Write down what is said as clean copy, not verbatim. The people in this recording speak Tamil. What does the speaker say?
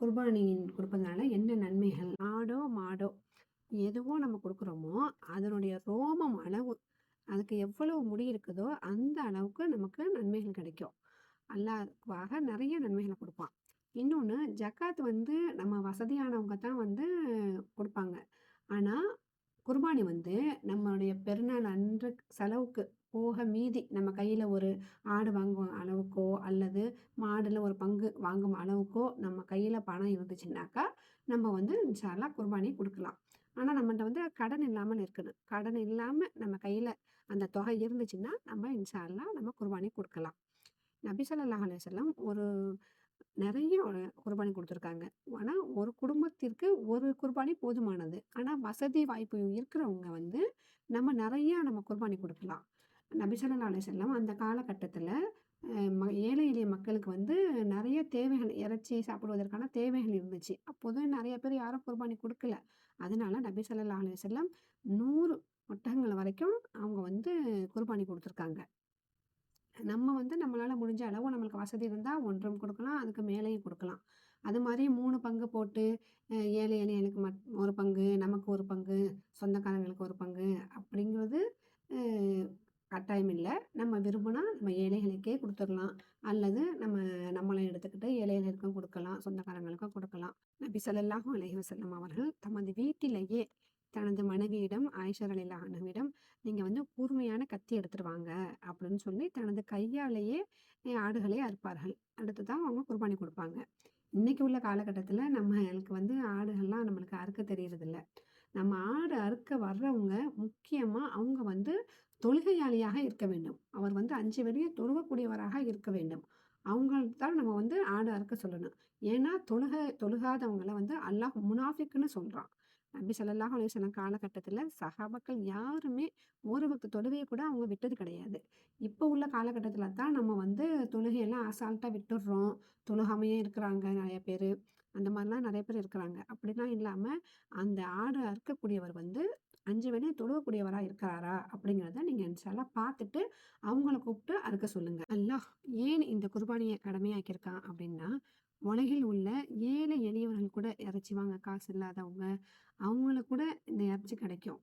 குர்பானி கொடுப்பதனால என்ன நன்மைகள்? ஆடோ, மாடோ எதுவோ நம்ம கொடுக்குறோமோ, அதனுடைய ரோமம் அளவு, அதுக்கு எவ்வளவு முடி இருக்குதோ, அந்த அளவுக்கு நமக்கு நன்மைகள் கிடைக்கும். அல்லாஹ் நெறைய நன்மைகள குடுப்பான். இன்னொன்னு ஜக்காத் நம்ம வசதியானவங்க தான் குடுப்பாங்க. ஆனா, குர்பானி நம்மளுடைய பெருநாள் அன்று செலவுக்கு போக மீதி நம்ம கையில ஒரு ஆடு வாங்கும் அளவுக்கோ, அல்லது மாடுல ஒரு பங்கு வாங்கும் அளவுக்கோ நம்ம கையில பணம் இருந்துச்சுன்னாக்கா, நம்ம இன்ஷா அல்லாஹ் குர்பானி குடுக்கலாம். ஆனா, நம்மட்ட கடன் இல்லாமல் இருக்கணும். கடன் இல்லாம நம்ம கையில அந்த தொகை இருந்துச்சுன்னா, நம்ம இன்ஷா அல்லாஹ் நம்ம குர்பானி குடுக்கலாம். நபி ஸல்லல்லாஹு அலைஹி வஸல்லம் நெறைய குர்பானி குடுத்துருக்காங்க. ஆனா, ஒரு குடும்பத்திற்கு ஒரு குர்பானி போதுமானது. ஆனா, வசதி வாய்ப்பு இருக்கிறவங்க நம்ம குர்பானி குடுக்கலாம். நபி ஸல்லல்லாஹு அலைஹி வஸல்லம் அந்த காலகட்டத்தில ஏழை எளிய மக்களுக்கு நெறைய தேவைகள் இறைச்சி சாப்பிடுவதற்கான தேவைகள் இருந்துச்சு. அப்போது நெறைய பேர் யாரும் குர்பானி குடுக்கல. அதனால நபி ஸல்லல்லாஹு அலைஹி வஸல்லம் 100 ஒட்டகங்கள் வரைக்கும் அவங்க குர்பானி குடுத்துருக்காங்க. நம்ம நம்மளால முடிஞ்ச அளவு நம்மளுக்கு வசதி இருந்தா 1 குடுக்கலாம். அதுக்கு மேலேயும் குடுக்கலாம். அது மாரி 3 பங்கு போட்டு ஏழை எளியவனுக்கு 1 பங்கு, நமக்கு 1 பங்கு, சொந்தக்காரங்களுக்கு 1 பங்கு அப்படிங்கிறது அ கட்டாயம் இல்ல. நம்ம விரும்புனா நம்ம ஏழைகளுக்கே குடுத்துரலாம். அல்லது நம்மள எடுத்துக்கிட்டு ஏழைகளுக்கும் குடுக்கலாம், சொந்தக்காரங்களுக்கும் குடுக்கலாம். நபி ஸல்லல்லாஹு அலைஹி வஸல்லம் அவர்கள் தமது வீட்டிலேயே தனது மனைவியிடம் ஆயிஷா ரலியல்லாஹு அன்ஹாவிடம் நீங்க கூர்மையான கத்தி எடுத்துட்டு வாங்க அப்படின்னு சொல்லி தனது கையாலேயே ஆடுகளை அறுப்பார்கள். அடுத்து தான் அவங்க குர்பானி குடுப்பாங்க. இன்னைக்கு உள்ள காலகட்டத்தில நம்மளுக்கு ஆடுகள்லாம் நம்மளுக்கு அறுக்க தெரியறதில்ல. நம்ம ஆடு அறுக்க வர்றவங்க முக்கியமா அவங்க தொழுகையாளியாக இருக்க வேண்டும். அவர் 5 வேளையும் தொழுகக்கூடியவராக இருக்க வேண்டும். அவங்களுக்கு தான் நம்ம ஆடு அறுக்க சொல்லணும். ஏன்னா தொழுகாதவங்கள அல்லாஹ் முனாஃபிக்ன்னு சொல்றான். நபி ஸல்லல்லாஹு அலைஹி வஸல்லம் காலகட்டத்தில சஹாபாக்கள் யாருமே ஒரு வக்த் தொழுகைய கூட அவங்க விட்டது கிடையாது. இப்போ உள்ள காலகட்டத்தில தான் நம்ம தொழுகையெல்லாம் அசால்ட்டா விட்டுர்றோம். தொழுகாமயே இருக்கிறாங்க நெறைய பேரு. அந்த மாரிலாம் நெறைய பேர் இருக்கிறாங்க. அப்படிலாம் இல்லாம அந்த ஆடு அறுக்கக்கூடியவர் 5 வேளையும் தொழுகக்கூடியவரா இருக்கிறாரா? அப்படிங்கிறத நீங்க இன்ஷா அல்லாஹ் பார்த்துட்டு அவங்கள கூப்பிட்டு அறுக்க சொல்லுங்க. அல்லாஹ் ஏன் இந்த குர்பானிய கடமையாக்கியிருக்கான் அப்படின்னா, உலகில் உள்ள ஏழை எளியவர்கள் கூட இறைச்சி வாங்க காசு இல்லாதவங்க, அவங்களுக்கு கூட இந்த இறைச்சி கிடைக்கும்.